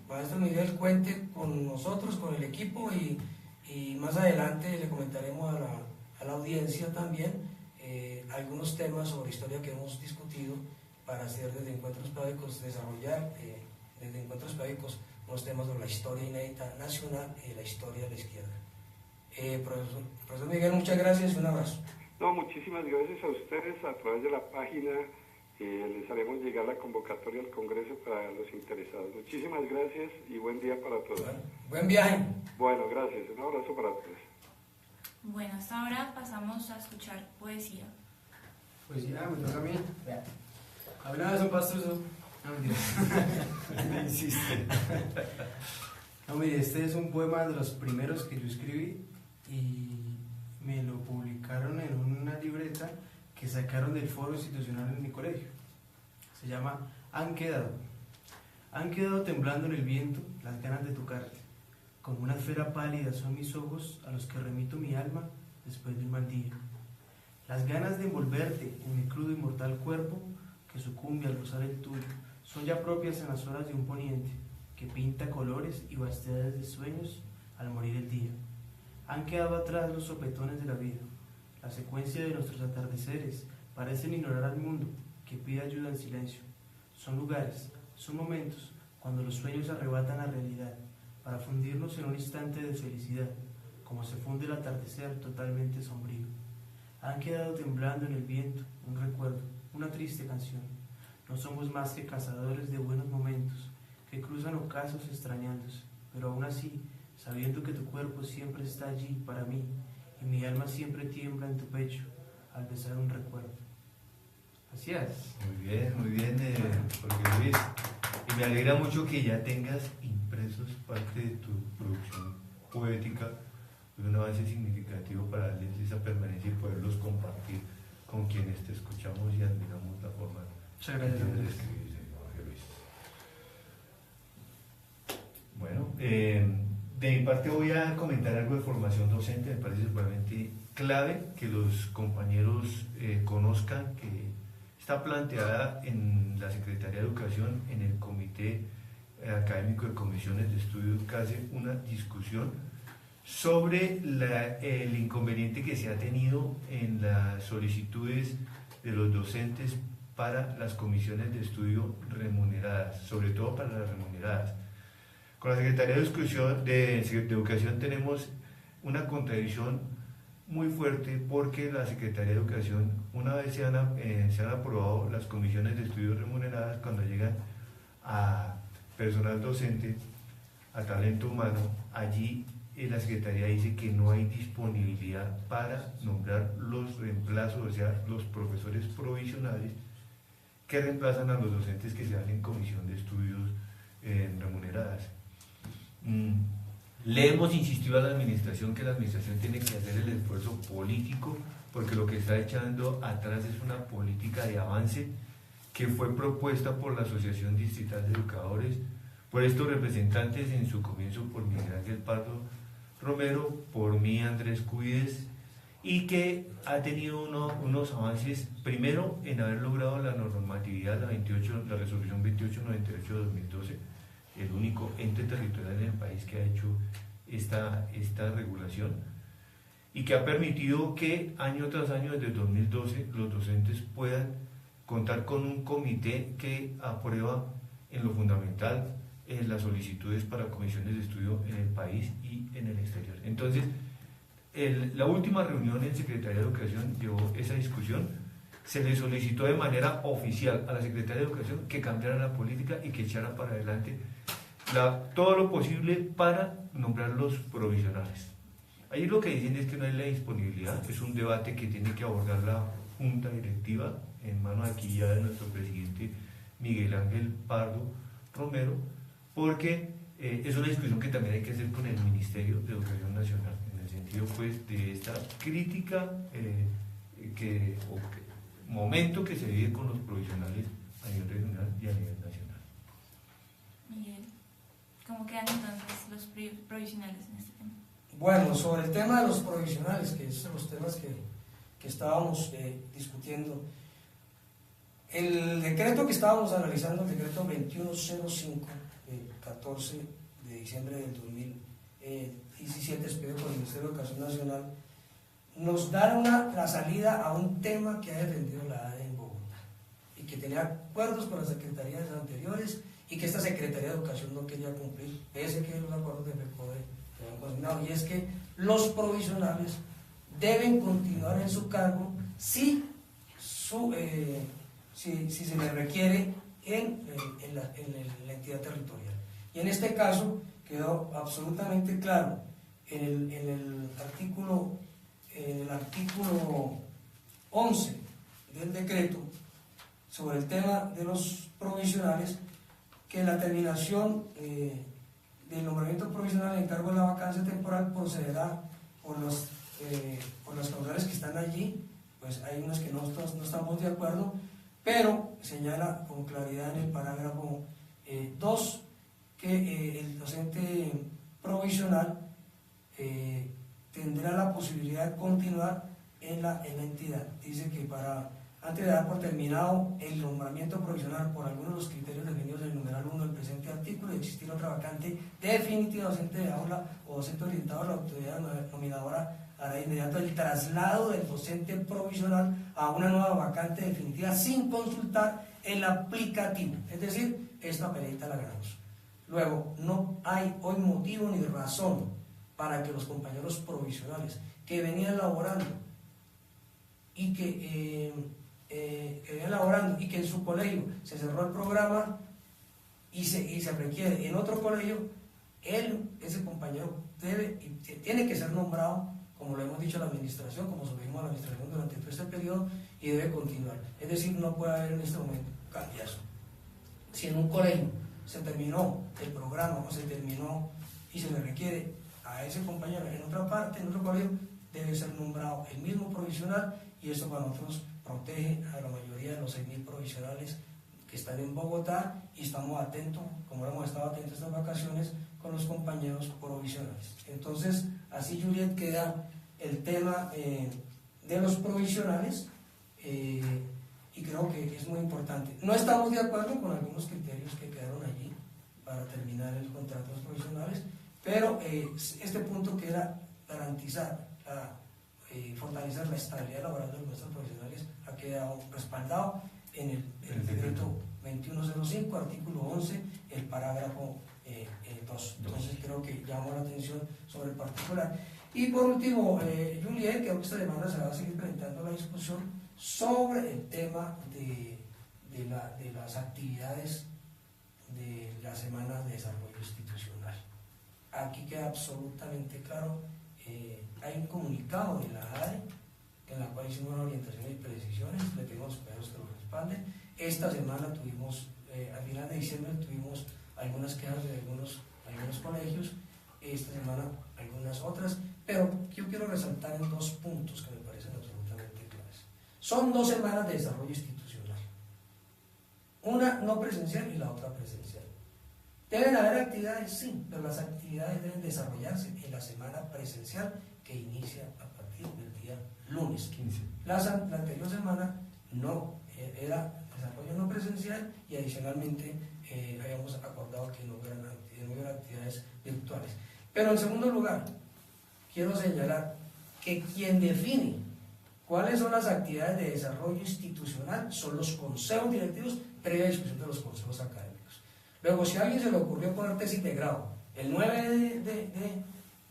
maestro Miguel, cuente con nosotros, con el equipo, y más adelante le comentaremos a la audiencia también algunos temas sobre historia que hemos discutido, para hacer desde Encuentros Pedagógicos, desarrollar desde Encuentros Pedagógicos unos temas sobre la historia inédita nacional y la historia de la izquierda. Profesor Miguel, muchas gracias y un abrazo. No, muchísimas gracias a ustedes. A través de la página les haremos llegar la convocatoria al Congreso para los interesados. Muchísimas gracias y buen día para todos. Bueno, buen viaje. Bueno, gracias. Un abrazo para todos. Bueno, hasta ahora pasamos a escuchar poesía. Pues ya, me toca a mí. Vea. Hablaba de un pastuso. No, mentira. Insiste. No, mire, este es un poema de los primeros que yo escribí y me lo publicaron en una libreta que sacaron del foro institucional en mi colegio. Se llama Han quedado temblando en el viento las ganas de tocarte. Como una esfera pálida son mis ojos a los que remito mi alma después de un mal día. Las ganas de envolverte en mi crudo y mortal cuerpo que sucumbe al rozar el tuyo son ya propias en las horas de un poniente que pinta colores y vastedades de sueños al morir el día. Han quedado atrás los sopetones de la vida. La secuencia de nuestros atardeceres parecen ignorar al mundo que pide ayuda en silencio. Son lugares, son momentos cuando los sueños arrebatan la realidad para fundirnos en un instante de felicidad, como se funde el atardecer totalmente sombrío. Han quedado temblando en el viento un recuerdo, una triste canción. No somos más que cazadores de buenos momentos que cruzan ocasos extrañándose, pero aún así, sabiendo que tu cuerpo siempre está allí para mí y mi alma siempre tiembla en tu pecho al besar un recuerdo. Así es. Muy bien, Jorge Luis. Y me alegra mucho que ya tengas impresos parte de tu producción poética. Es un avance significativo para darles esa permanencia y poderlos compartir con quienes te escuchamos y admiramos la forma Muchas gracias, de Andrés. escribir, Jorge Luis. Bueno, de mi parte voy a comentar algo de formación docente. Me parece sumamente clave que los compañeros conozcan que está planteada en la Secretaría de Educación, en el Comité Académico de Comisiones de Estudio CASE, una discusión sobre el inconveniente que se ha tenido en las solicitudes de los docentes para las comisiones de estudio remuneradas, sobre todo para las remuneradas. Con la Secretaría de Educación tenemos una contradicción muy fuerte porque la Secretaría de Educación, una vez se han aprobado las comisiones de estudios remuneradas, cuando llegan a personal docente, a talento humano, allí la Secretaría dice que no hay disponibilidad para nombrar los reemplazos, o sea, los profesores provisionales que reemplazan a los docentes que se hacen comisión de estudios remuneradas. Le hemos insistido a la administración que la administración tiene que hacer el esfuerzo político, porque lo que está echando atrás es una política de avance que fue propuesta por la Asociación Distrital de Educadores, por estos representantes en su comienzo, por Miguel Ángel Pardo Romero, por mí, Andrés Cuides, y que ha tenido unos avances, primero en haber logrado la normatividad, la resolución 2898 de 2012, el único ente territorial en el país que ha hecho esta regulación, y que ha permitido que año tras año, desde 2012, los docentes puedan contar con un comité que aprueba en lo fundamental las solicitudes para comisiones de estudio en el país y en el exterior. Entonces, la última reunión en Secretaría de Educación llevó esa discusión. Se le solicitó de manera oficial a la Secretaría de Educación que cambiara la política y que echara para adelante todo lo posible para nombrar los provisionales. Ahí lo que dicen es que no hay la disponibilidad, es un debate que tiene que abordar la Junta Directiva, en manos aquí ya de nuestro presidente Miguel Ángel Pardo Romero, porque es una discusión que también hay que hacer con el Ministerio de Educación Nacional, en el sentido pues de esta crítica momento que se vive con los provisionales a nivel regional y a nivel nacional. Miguel, ¿cómo quedan entonces los provisionales en este tema? Bueno, sobre el tema de los provisionales, que es los temas que estábamos discutiendo, el decreto que estábamos analizando, el decreto 2105, 14 de diciembre del 2017, expedido por el Ministerio de Educación Nacional, nos da la salida a un tema que ha defendido la ADE en Bogotá y que tenía acuerdos con las secretarías anteriores y que esta Secretaría de Educación no quería cumplir, pese que los acuerdos de FECODE quedaron consignados, y es que los provisionales deben continuar en su cargo si se les requiere en la entidad territorial. Y en este caso quedó absolutamente claro en el artículo 11 del decreto, sobre el tema de los provisionales, que la terminación del nombramiento provisional en cargo de la vacancia temporal procederá por las causales que están allí. Pues hay unas que no estamos de acuerdo, pero señala con claridad en el parágrafo 2 que el docente provisional tendrá la posibilidad de continuar en la entidad. Dice que antes de dar por terminado el nombramiento provisional por algunos de los criterios definidos en el numeral 1 del presente artículo, y existir otra vacante definitiva docente de aula o docente orientado a la autoridad nominadora, hará de inmediato el traslado del docente provisional a una nueva vacante definitiva sin consultar el aplicativo. Es decir, esta peleita la ganamos. Luego, no hay hoy motivo ni razón para que los compañeros provisionales que venían laborando y que en su colegio se cerró el programa y se requiere en otro colegio, ese compañero tiene que ser nombrado, como lo hemos dicho a la administración, como se lo dijimos a la administración durante todo este periodo, y debe continuar. Es decir, no puede haber en este momento cambiazo. Si en un colegio se terminó el programa o se terminó y se le requiere a ese compañero en otra parte, en otro colegio, debe ser nombrado el mismo provisional, y eso para nosotros protege a la mayoría de los 6.000 provisionales que están en Bogotá, y estamos atentos, como hemos estado atentos estas vacaciones, con los compañeros provisionales. Entonces, así, Juliet, queda el tema de los provisionales, y creo que es muy importante. No estamos de acuerdo con algunos criterios que quedaron allí para terminar el contrato de los provisionales, pero este punto que era garantizar, fortalecer la estabilidad laboral de nuestros profesionales, ha quedado respaldado en el decreto 2105, artículo 11, el parágrafo 2. Entonces creo que llamó la atención sobre el particular. Y por último, Juliet, creo que esta semana se va a seguir presentando la discusión sobre el tema de las actividades de la Semana de Desarrollo Institucional. Aquí queda absolutamente claro, hay un comunicado de la ADE en la cual hicimos una orientación y precisiones, le pedimos a los compañeros que lo respalden. Esta semana tuvimos, al final de diciembre tuvimos algunas quejas de algunos colegios, esta semana algunas otras, pero yo quiero resaltar en 2 puntos que me parecen absolutamente claves. Son 2 semanas de desarrollo institucional, una no presencial y la otra presencial. ¿Deben haber actividades? Sí, pero las actividades deben desarrollarse en la semana presencial, que inicia a partir del día lunes 15. La anterior semana no era desarrollo no presencial, y adicionalmente habíamos acordado que no hubiera actividades virtuales. Pero en segundo lugar, quiero señalar que quien define cuáles son las actividades de desarrollo institucional son los consejos directivos, previa discusión de los consejos académicos. Luego, si a alguien se le ocurrió poner tesis de grado el 9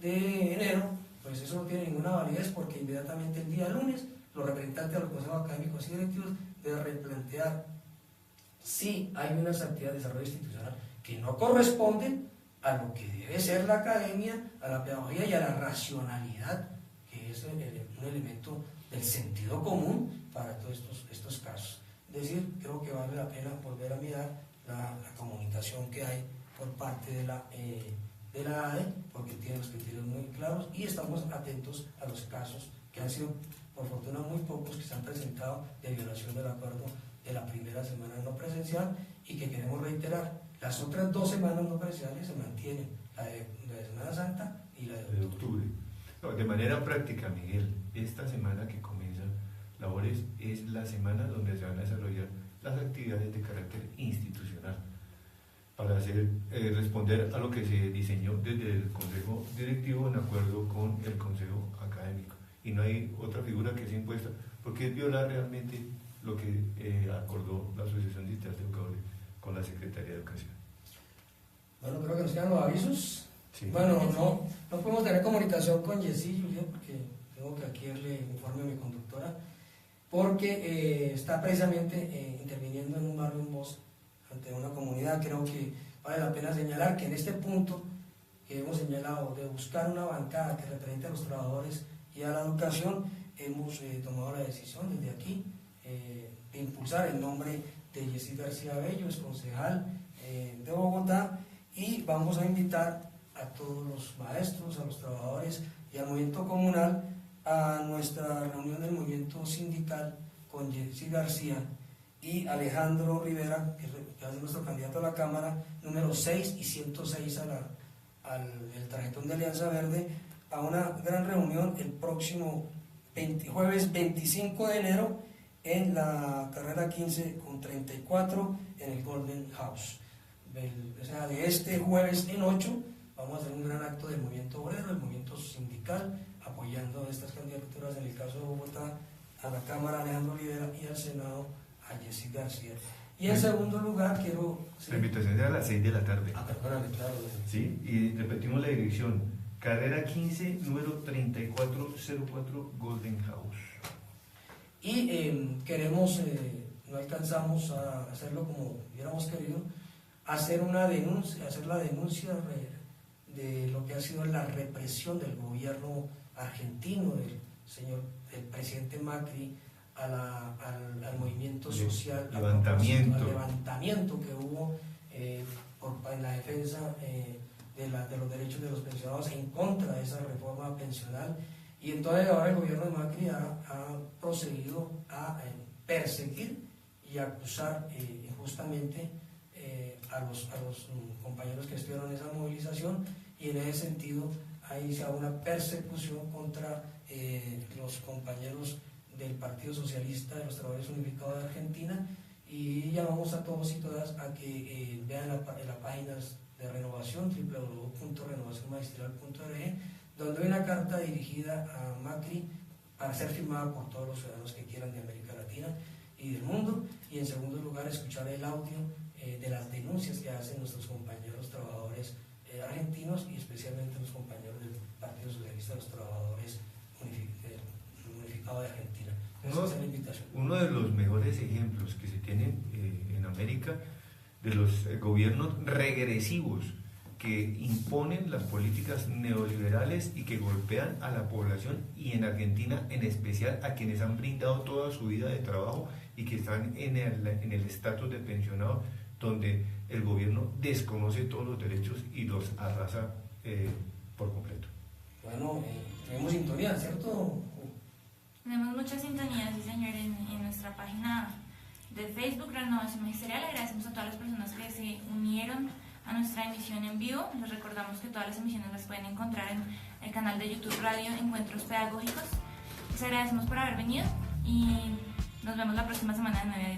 de enero, pues eso no tiene ninguna validez, porque inmediatamente el día lunes los representantes de los consejos académicos y directivos deben replantear si hay unas actividades de desarrollo institucional que no corresponden a lo que debe ser la academia, a la pedagogía y a la racionalidad, que es un elemento del sentido común para todos estos casos. Es decir, creo que vale la pena volver a mirar la comunicación que hay por parte de la ADE, porque tiene los criterios muy claros, y estamos atentos a los casos que han sido, por fortuna, muy pocos que se han presentado de violación del acuerdo de la primera semana no presencial, y que queremos reiterar, las otras 2 semanas no presenciales se mantienen, la de Semana Santa y la de octubre. No, de manera práctica, Miguel, esta semana que comienza labores es la semana donde se van a desarrollar las actividades de carácter institucional para responder a lo que se diseñó desde el Consejo Directivo en acuerdo con el Consejo Académico, y no hay otra figura que sea impuesta, porque es violar realmente lo que acordó la Asociación Distrital de Educadores con la Secretaría de Educación. Bueno, creo que nos quedan los avisos. Sí. Bueno, no podemos tener comunicación con Jessy, Julián, porque tengo que aquí darle informe a mi conductora, porque está precisamente interviniendo en un barrio en voz ante una comunidad. Creo que vale la pena señalar que en este punto que hemos señalado de buscar una bancada que represente a los trabajadores y a la educación, hemos tomado la decisión desde aquí de impulsar en nombre de Jessy García Bello, es concejal de Bogotá, y vamos a invitar a todos los maestros, a los trabajadores y al movimiento comunal a nuestra reunión del movimiento sindical con Jessy García y Alejandro Rivera, que es nuestro candidato a la Cámara, número 6 y 106 al tarjetón de Alianza Verde, a una gran reunión el próximo jueves 25 de enero en la carrera 15 con 34 en el Golden House. O sea, de este jueves en 8 vamos a hacer un gran acto del movimiento obrero, del movimiento sindical, apoyando estas candidaturas, en el caso de Bogotá, a la Cámara Alejandro Rivera y al Senado a Jessy García. Y en segundo lugar quiero... La invitación era a las 6 de la tarde. Perdóname, claro. Sí, y repetimos la dirección. Carrera 15, número 3404, Golden House. Y queremos, no alcanzamos a hacerlo como hubiéramos querido, hacer la denuncia de lo que ha sido la represión del gobierno argentino, del presidente Macri, al movimiento social, al levantamiento que hubo en la defensa de los derechos de los pensionados, en contra de esa reforma pensional. Y entonces ahora el gobierno de Macri ha procedido a perseguir y acusar injustamente a los compañeros que estuvieron en esa movilización, y en ese sentido ahí se ha una persecución contra los compañeros del Partido Socialista de los Trabajadores Unificados de Argentina, y llamamos a todos y todas a que vean las páginas de Renovación, www.renovacionmagisterial.org, donde hay una carta dirigida a Macri para ser firmada por todos los ciudadanos que quieran de América Latina y del mundo, y en segundo lugar escuchar el audio de las denuncias que hacen nuestros compañeros trabajadores argentinos, y especialmente los compañeros del Partido Socialista de los Trabajadores Unificados de Argentina. Esa es la invitación. Uno de los mejores ejemplos que se tienen en América de los gobiernos regresivos que imponen las políticas neoliberales y que golpean a la población, y en Argentina en especial a quienes han brindado toda su vida de trabajo y que están en el estatus de pensionado, donde el gobierno desconoce todos los derechos y los arrasa por completo. Bueno, tenemos sintonía, ¿cierto? Tenemos muchas sintonías, sí señor, en nuestra página de Facebook, Renovación Magisterial. Agradecemos a todas las personas que se unieron a nuestra emisión en vivo. Les recordamos que todas las emisiones las pueden encontrar en el canal de YouTube Radio Encuentros Pedagógicos. Les agradecemos por haber venido y nos vemos la próxima semana de 9 a 10.